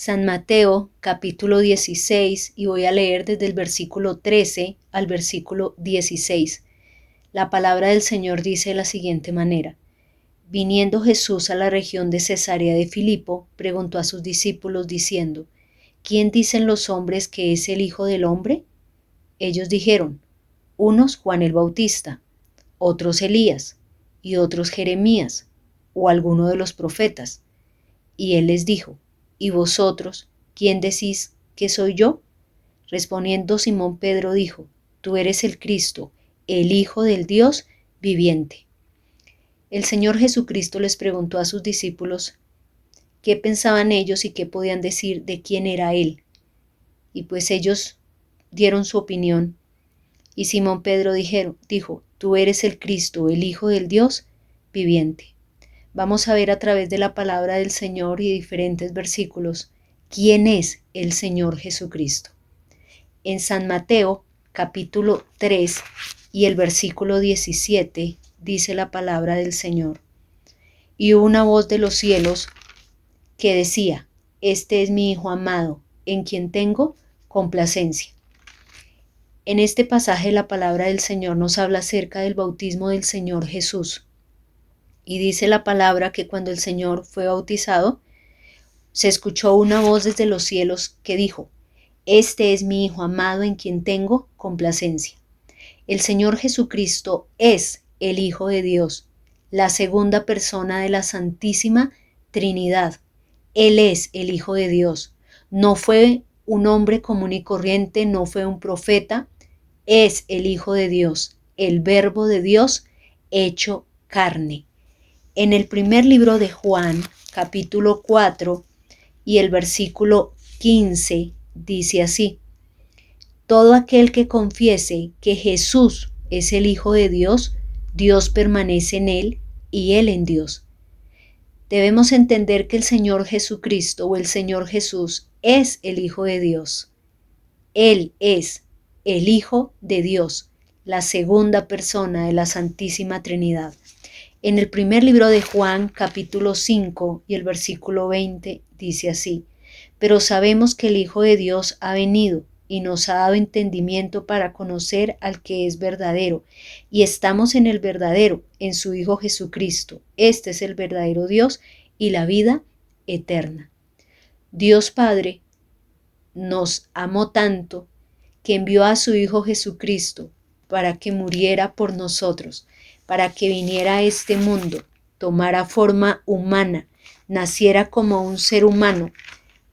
San Mateo capítulo 16 y voy a leer desde el versículo 13 al versículo 16. La palabra del Señor dice de la siguiente manera: Viniendo Jesús a la región de Cesarea de Filipo, preguntó a sus discípulos diciendo: ¿Quién dicen los hombres que es el Hijo del Hombre? Ellos dijeron: unos Juan el Bautista, otros Elías, y otros Jeremías, o alguno de los profetas. Y él les dijo: ¿Y vosotros, quién decís que soy yo? Respondiendo Simón Pedro dijo: Tú eres el Cristo, el Hijo del Dios viviente. El Señor Jesucristo les preguntó a sus discípulos qué pensaban ellos y qué podían decir de quién era Él. Y pues ellos dieron su opinión. Y Simón Pedro dijo: Tú eres el Cristo, el Hijo del Dios viviente. Vamos a ver a través de la palabra del Señor y diferentes versículos quién es el Señor Jesucristo. En San Mateo capítulo 3 y el versículo 17 dice la palabra del Señor: Y hubo una voz de los cielos que decía: Este es mi Hijo amado, en quien tengo complacencia. En este pasaje la palabra del Señor nos habla acerca del bautismo del Señor Jesús. Y dice la palabra que cuando el Señor fue bautizado, se escuchó una voz desde los cielos que dijo: Este es mi Hijo amado en quien tengo complacencia. El Señor Jesucristo es el Hijo de Dios, la segunda persona de la Santísima Trinidad. Él es el Hijo de Dios. No fue un hombre común y corriente, no fue un profeta, es el Hijo de Dios, el Verbo de Dios hecho carne. En el primer libro de Juan, capítulo 4 y el versículo 15, dice así: Todo aquel que confiese que Jesús es el Hijo de Dios, Dios permanece en él y él en Dios. Debemos entender que el Señor Jesucristo o el Señor Jesús es el Hijo de Dios. Él es el Hijo de Dios, la segunda persona de la Santísima Trinidad. En el primer libro de Juan, capítulo 5 y el versículo 20, dice así: Pero sabemos que el Hijo de Dios ha venido y nos ha dado entendimiento para conocer al que es verdadero, y estamos en el verdadero, en su Hijo Jesucristo. Este es el verdadero Dios y la vida eterna. Dios Padre nos amó tanto que envió a su Hijo Jesucristo para que muriera por nosotros, para que viniera a este mundo, tomara forma humana, naciera como un ser humano,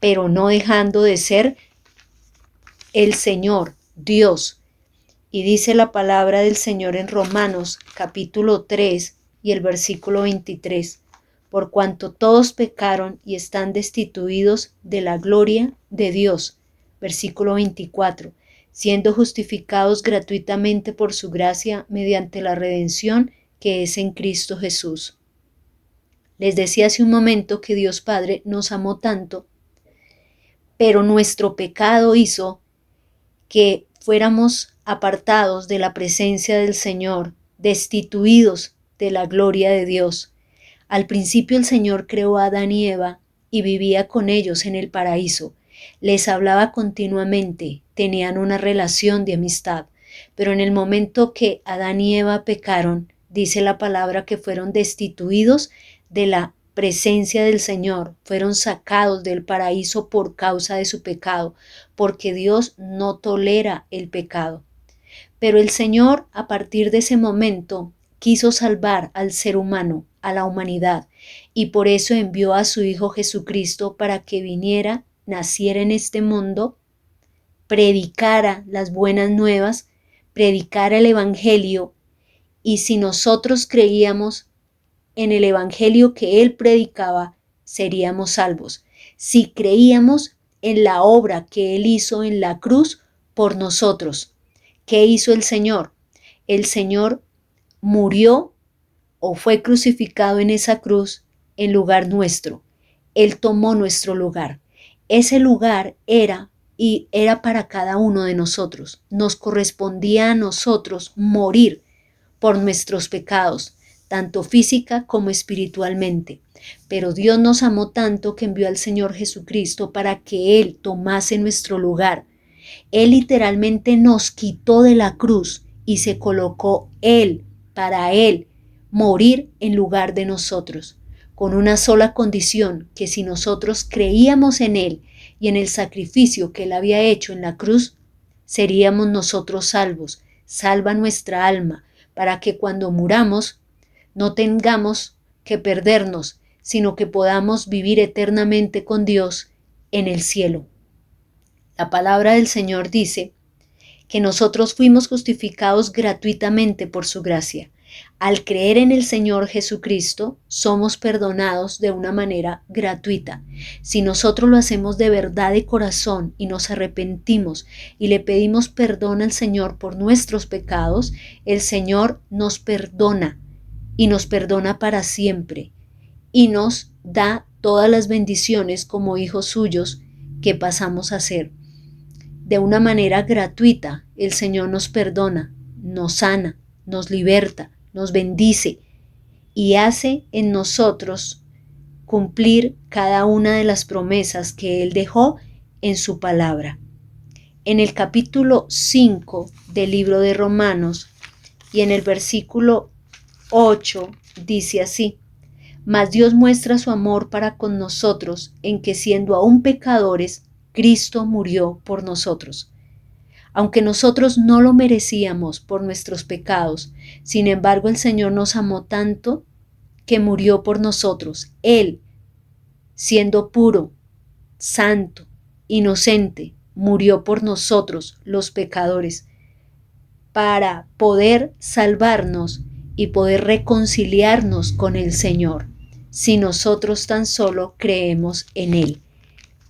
pero no dejando de ser el Señor, Dios. Y dice la palabra del Señor en Romanos capítulo 3 y el versículo 23: Por cuanto todos pecaron y están destituidos de la gloria de Dios. Versículo 24: Siendo justificados gratuitamente por su gracia mediante la redención que es en Cristo Jesús. Les decía hace un momento que Dios Padre nos amó tanto, pero nuestro pecado hizo que fuéramos apartados de la presencia del Señor, destituidos de la gloria de Dios. Al principio el Señor creó a Adán y Eva y vivía con ellos en el paraíso. Les hablaba continuamente, tenían una relación de amistad, pero en el momento que Adán y Eva pecaron, dice la palabra que fueron destituidos de la presencia del Señor, fueron sacados del paraíso por causa de su pecado, porque Dios no tolera el pecado. Pero el Señor, a partir de ese momento, quiso salvar al ser humano, a la humanidad, y por eso envió a su Hijo Jesucristo para que viniera, naciera en este mundo, predicara las buenas nuevas, predicara el Evangelio, y si nosotros creíamos en el Evangelio que Él predicaba, seríamos salvos. Si creíamos en la obra que Él hizo en la cruz por nosotros. ¿Qué hizo el Señor? El Señor murió o fue crucificado en esa cruz en lugar nuestro. Él tomó nuestro lugar. Ese lugar era para cada uno de nosotros. Nos correspondía a nosotros morir por nuestros pecados. tanto física como espiritualmente. Pero Dios nos amó tanto que envió al Señor Jesucristo para que Él tomase nuestro lugar. Él literalmente nos quitó de la cruz y se colocó Él, para Él, morir en lugar de nosotros, con una sola condición, que si nosotros creíamos en Él y en el sacrificio que Él había hecho en la cruz, seríamos nosotros salvos. Salva nuestra alma, para que cuando muramos no tengamos que perdernos, sino que podamos vivir eternamente con Dios en el cielo. La palabra del Señor dice que nosotros fuimos justificados gratuitamente por su gracia. Al creer en el Señor Jesucristo, somos perdonados de una manera gratuita. Si nosotros lo hacemos de verdad de corazón y nos arrepentimos y le pedimos perdón al Señor por nuestros pecados, el Señor nos perdona y nos perdona para siempre y nos da todas las bendiciones como hijos suyos que pasamos a ser. De una manera gratuita, el Señor nos perdona, nos sana, nos liberta, nos bendice y hace en nosotros cumplir cada una de las promesas que Él dejó en su palabra. En el capítulo 5 del libro de Romanos y en el versículo 8 dice así: Mas Dios muestra su amor para con nosotros en que siendo aún pecadores, Cristo murió por nosotros. Aunque nosotros no lo merecíamos por nuestros pecados, sin embargo el Señor nos amó tanto que murió por nosotros. Él, siendo puro, santo, inocente, murió por nosotros, los pecadores, para poder salvarnos y poder reconciliarnos con el Señor, si nosotros tan solo creemos en Él.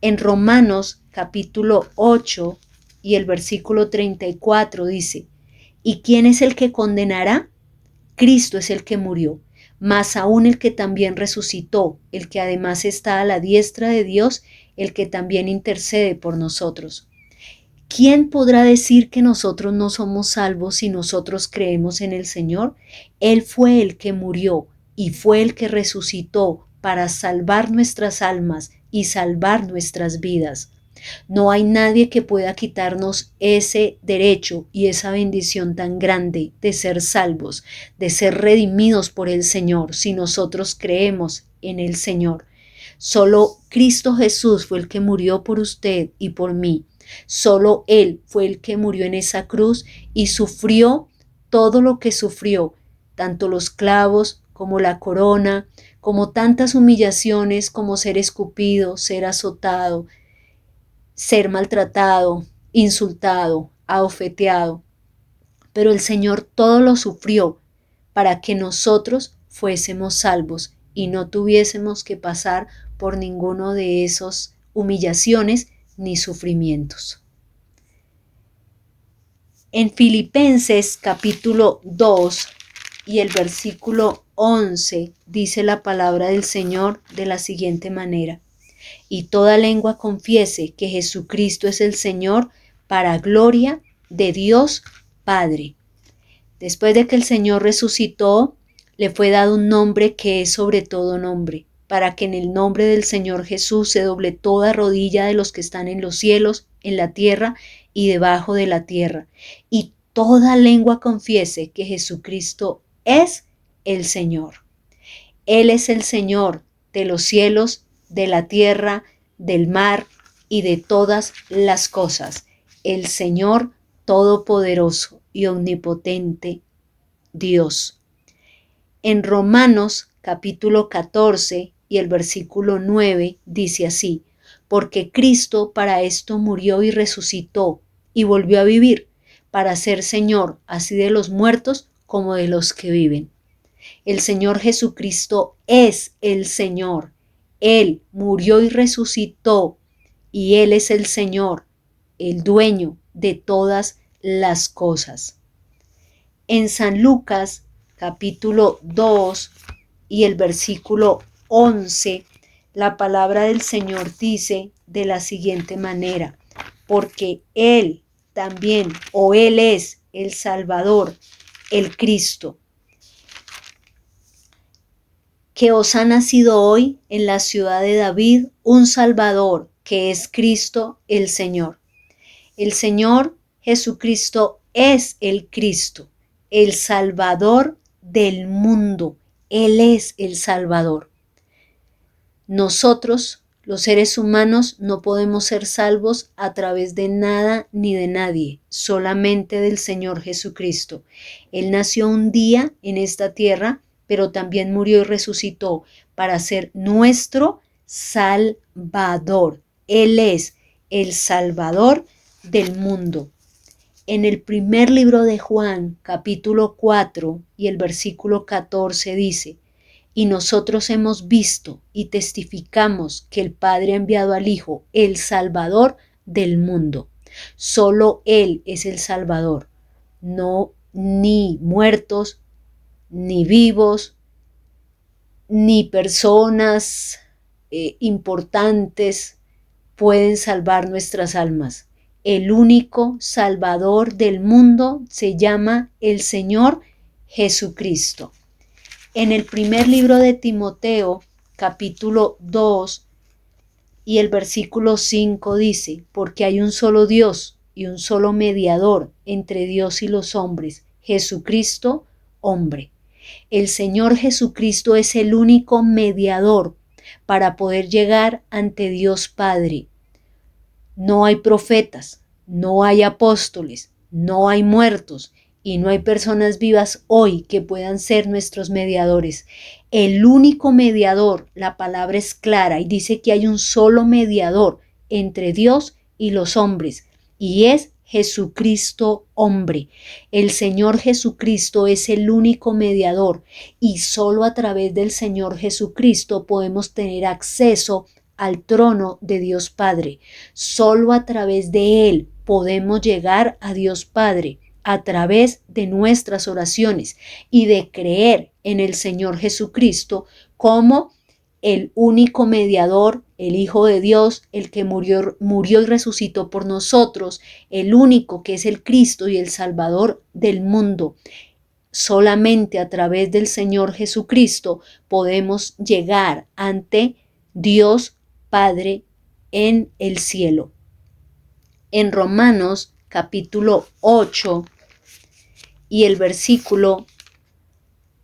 En Romanos capítulo 8 y el versículo 34 dice: ¿Y quién es el que condenará? Cristo es el que murió, más aún el que también resucitó, el que además está a la diestra de Dios, el que también intercede por nosotros. ¿Quién podrá decir que nosotros no somos salvos si nosotros creemos en el Señor? Él fue el que murió y fue el que resucitó para salvar nuestras almas y salvar nuestras vidas. No hay nadie que pueda quitarnos ese derecho y esa bendición tan grande de ser salvos, de ser redimidos por el Señor, si nosotros creemos en el Señor. Solo Cristo Jesús fue el que murió por usted y por mí. Solo Él fue el que murió en esa cruz y sufrió todo lo que sufrió, tanto los clavos como la corona, como tantas humillaciones, como ser escupido, ser azotado, ser maltratado, insultado, abofeteado. Pero el Señor todo lo sufrió para que nosotros fuésemos salvos y no tuviésemos que pasar por ninguno de esas humillaciones ni sufrimientos. En Filipenses capítulo 2 y el versículo 11 dice la palabra del Señor de la siguiente manera: Y toda lengua confiese que Jesucristo es el Señor, para gloria de Dios Padre. Después de que el Señor resucitó, le fue dado un nombre que es sobre todo nombre, para que en el nombre del Señor Jesús se doble toda rodilla de los que están en los cielos, en la tierra y debajo de la tierra, y toda lengua confiese que Jesucristo es el Señor. Él es el Señor de los cielos, de la tierra, del mar y de todas las cosas. El Señor Todopoderoso y Omnipotente Dios. En Romanos capítulo 14 y el versículo 9 dice así: Porque Cristo para esto murió y resucitó y volvió a vivir, para ser Señor así de los muertos como de los que viven. El Señor Jesucristo es el Señor. Él murió y resucitó y Él es el Señor, el dueño de todas las cosas. En San Lucas capítulo 2 y el versículo 11, la palabra del Señor dice de la siguiente manera: Porque Él también, o Él es el Salvador, el Cristo. que os ha nacido hoy en la ciudad de David un Salvador, que es Cristo el Señor. El Señor Jesucristo es el Cristo, el Salvador del mundo. Él es el Salvador. Nosotros, los seres humanos, no podemos ser salvos a través de nada ni de nadie, solamente del Señor Jesucristo. Él nació un día en esta tierra, pero también murió y resucitó para ser nuestro Salvador. Él es el Salvador del mundo. En el primer libro de Juan, capítulo 4 y el versículo 14 dice: y nosotros hemos visto y testificamos que el Padre ha enviado al Hijo, el Salvador del mundo. Solo Él es el Salvador, no ni muertos, ni vivos, ni personas importantes pueden salvar nuestras almas. El único Salvador del mundo se llama el Señor Jesucristo. En el primer libro de Timoteo, capítulo 2 y el versículo 5 dice: porque hay un solo Dios y un solo mediador entre Dios y los hombres, Jesucristo, hombre. El Señor Jesucristo es el único mediador para poder llegar ante Dios Padre. No hay profetas, no hay apóstoles, no hay muertos y no hay personas vivas hoy que puedan ser nuestros mediadores. El único mediador, la palabra es clara y dice que hay un solo mediador entre Dios y los hombres, y es Jesucristo hombre. El Señor Jesucristo es el único mediador y solo a través del Señor Jesucristo podemos tener acceso al trono de Dios Padre. Solo a través de Él podemos llegar a Dios Padre, a través de nuestras oraciones y de creer en el Señor Jesucristo como el único mediador, el Hijo de Dios, el que murió y resucitó por nosotros, el único que es el Cristo y el Salvador del mundo. Solamente a través del Señor Jesucristo podemos llegar ante Dios Padre en el cielo. En Romanos capítulo 8 y el versículo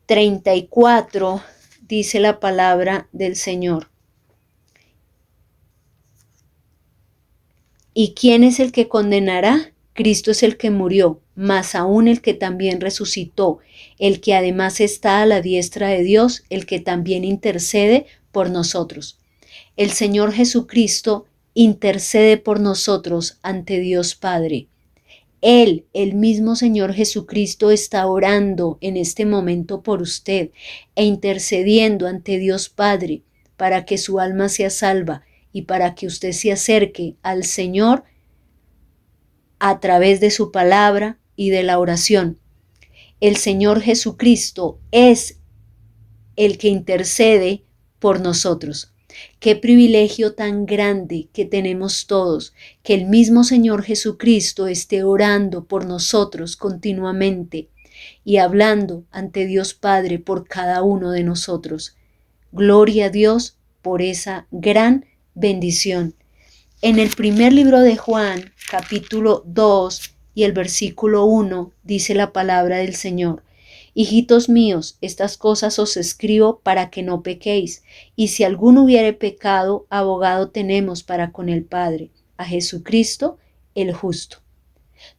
34 dice la palabra del Señor: ¿y quién es el que condenará? Cristo es el que murió, más aún el que también resucitó, el que además está a la diestra de Dios, el que también intercede por nosotros. El Señor Jesucristo intercede por nosotros ante Dios Padre. Él, el mismo Señor Jesucristo, está orando en este momento por usted e intercediendo ante Dios Padre para que su alma sea salva y para que usted se acerque al Señor a través de su palabra y de la oración. El Señor Jesucristo es el que intercede por nosotros. Qué privilegio tan grande que tenemos todos, que el mismo Señor Jesucristo esté orando por nosotros continuamente y hablando ante Dios Padre por cada uno de nosotros. Gloria a Dios por esa gran bendición. En el primer libro de Juan, capítulo 2 y el versículo 1, dice la palabra del Señor: hijitos míos, estas cosas os escribo para que no pequéis, y si alguno hubiere pecado, abogado tenemos para con el Padre, a Jesucristo el justo.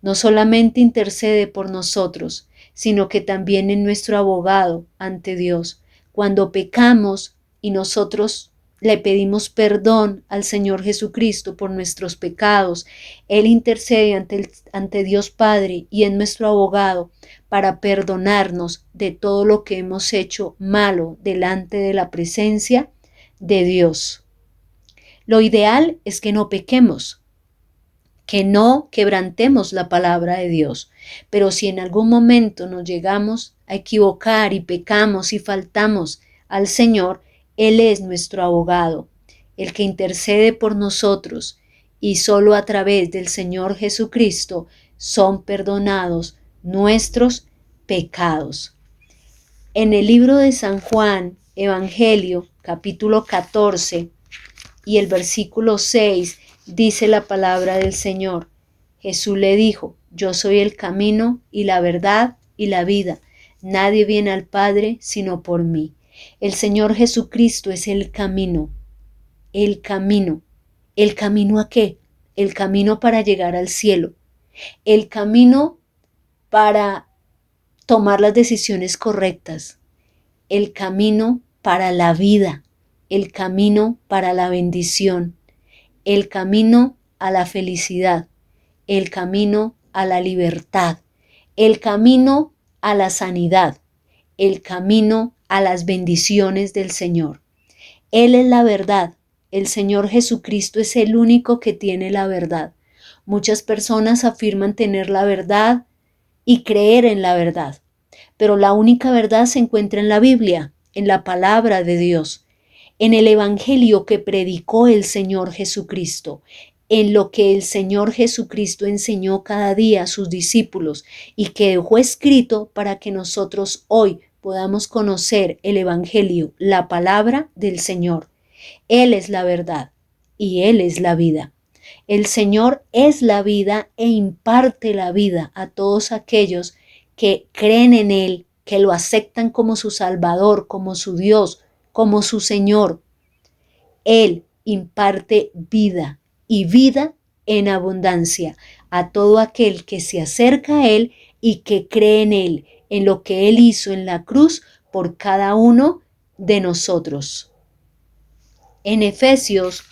No solamente intercede por nosotros, sino que también es nuestro abogado ante Dios. Cuando pecamos y nosotros le pedimos perdón al Señor Jesucristo por nuestros pecados, Él intercede ante Dios Padre y es nuestro abogado para perdonarnos de todo lo que hemos hecho malo delante de la presencia de Dios. Lo ideal es que no pequemos, que no quebrantemos la palabra de Dios, pero si en algún momento nos llegamos a equivocar y pecamos y faltamos al Señor, Él es nuestro abogado, el que intercede por nosotros, y solo a través del Señor Jesucristo son perdonados nuestros pecados. En el libro de San Juan, Evangelio, capítulo 14 y el versículo 6, dice la palabra del Señor. Jesús le dijo: yo soy el camino y la verdad y la vida. Nadie viene al Padre sino por mí. El Señor Jesucristo es el camino. El camino. ¿El camino a qué? El camino para llegar al cielo. El camino para tomar las decisiones correctas. El camino para la vida. El camino para la bendición. El camino a la felicidad. El camino a la libertad. El camino a la sanidad. El camino a las bendiciones del Señor. Él es la verdad. El Señor Jesucristo es el único que tiene la verdad. Muchas personas afirman tener la verdad y creer en la verdad, pero la única verdad se encuentra en la Biblia, en la palabra de Dios, en el Evangelio que predicó el Señor Jesucristo, en lo que el Señor Jesucristo enseñó cada día a sus discípulos y que dejó escrito para que nosotros hoy podamos conocer el Evangelio, la palabra del Señor. Él es la verdad y Él es la vida. El Señor es la vida e imparte la vida a todos aquellos que creen en Él, que lo aceptan como su Salvador, como su Dios, como su Señor. Él imparte vida y vida en abundancia a todo aquel que se acerca a Él y que cree en Él, en lo que Él hizo en la cruz por cada uno de nosotros. En Efesios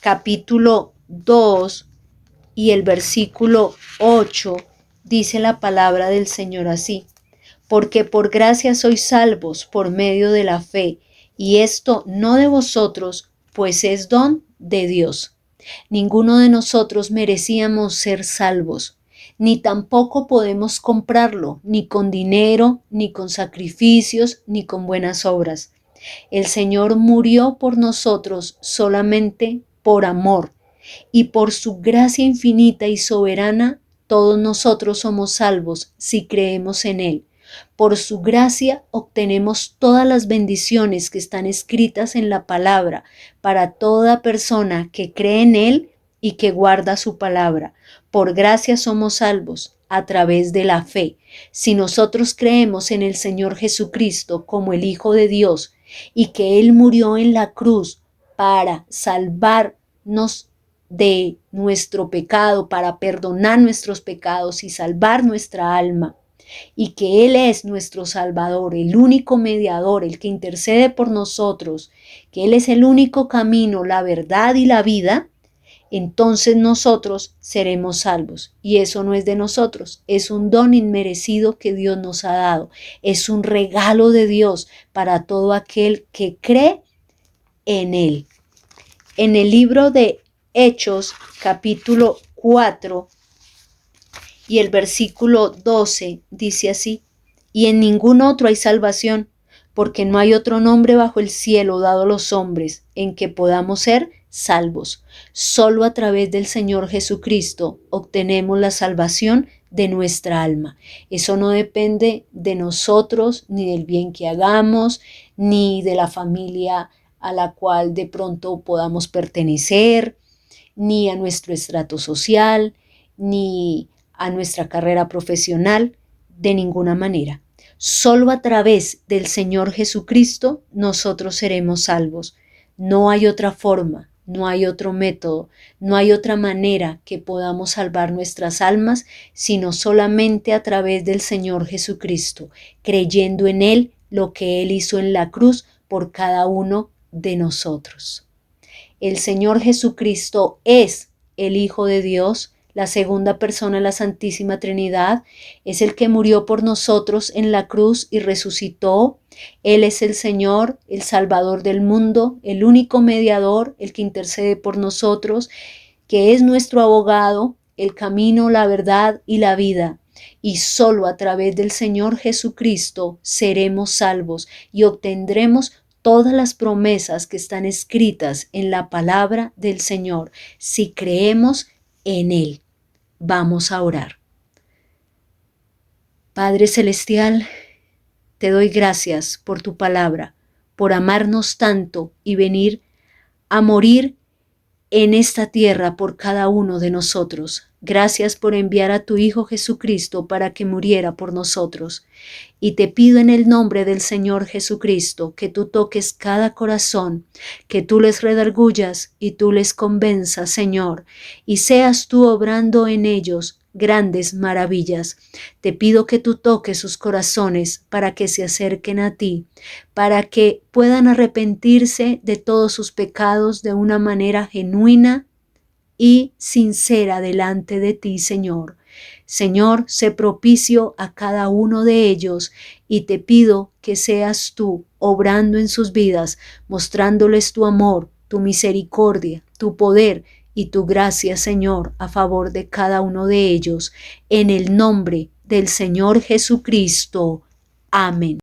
capítulo 2 y el versículo 8 dice la palabra del Señor así: porque por gracia sois salvos por medio de la fe, y esto no de vosotros, pues es don de Dios. Ninguno de nosotros merecíamos ser salvos, ni tampoco podemos comprarlo, ni con dinero, ni con sacrificios, ni con buenas obras. El Señor murió por nosotros solamente por amor, y por su gracia infinita y soberana, todos nosotros somos salvos si creemos en Él. Por su gracia obtenemos todas las bendiciones que están escritas en la palabra para toda persona que cree en Él y que guarda su palabra. Por gracia somos salvos a través de la fe. Si nosotros creemos en el Señor Jesucristo como el Hijo de Dios y que Él murió en la cruz para salvarnos de nuestro pecado, para perdonar nuestros pecados y salvar nuestra alma, y que Él es nuestro Salvador, el único mediador, el que intercede por nosotros, que Él es el único camino, la verdad y la vida, entonces nosotros seremos salvos. Y eso no es de nosotros, es un don inmerecido que Dios nos ha dado, es un regalo de Dios para todo aquel que cree en Él. En el libro de Hechos, capítulo 4 y el versículo 12 dice así: y en ningún otro hay salvación, porque no hay otro nombre bajo el cielo dado a los hombres en que podamos ser salvos. Solo a través del Señor Jesucristo obtenemos la salvación de nuestra alma. Eso no depende de nosotros, ni del bien que hagamos, ni de la familia a la cual de pronto podamos pertenecer, ni a nuestro estrato social, ni a nuestra carrera profesional, de ninguna manera. Solo a través del Señor Jesucristo nosotros seremos salvos. No hay otra forma, no hay otro método, no hay otra manera que podamos salvar nuestras almas, sino solamente a través del Señor Jesucristo, creyendo en Él, lo que Él hizo en la cruz por cada uno de nosotros. El Señor Jesucristo es el Hijo de Dios, la segunda persona de la Santísima Trinidad, es el que murió por nosotros en la cruz y resucitó. Él es el Señor, el Salvador del mundo, el único mediador, el que intercede por nosotros, que es nuestro abogado, el camino, la verdad y la vida. Y solo a través del Señor Jesucristo seremos salvos y obtendremos todas las promesas que están escritas en la palabra del Señor, si creemos en Él. Vamos a orar. Padre Celestial, te doy gracias por tu palabra, por amarnos tanto y venir a morir en esta tierra por cada uno de nosotros. Gracias por enviar a tu Hijo Jesucristo para que muriera por nosotros. Y te pido en el nombre del Señor Jesucristo que tú toques cada corazón, que tú les redargullas y tú les convenzas, Señor, y seas tú obrando en ellos grandes maravillas. Te pido que tú toques sus corazones para que se acerquen a ti, para que puedan arrepentirse de todos sus pecados de una manera genuina y sincera delante de ti, Señor. Señor, sé propicio a cada uno de ellos y te pido que seas tú obrando en sus vidas, mostrándoles tu amor, tu misericordia, tu poder y tu gracia, Señor, a favor de cada uno de ellos. En el nombre del Señor Jesucristo. Amén.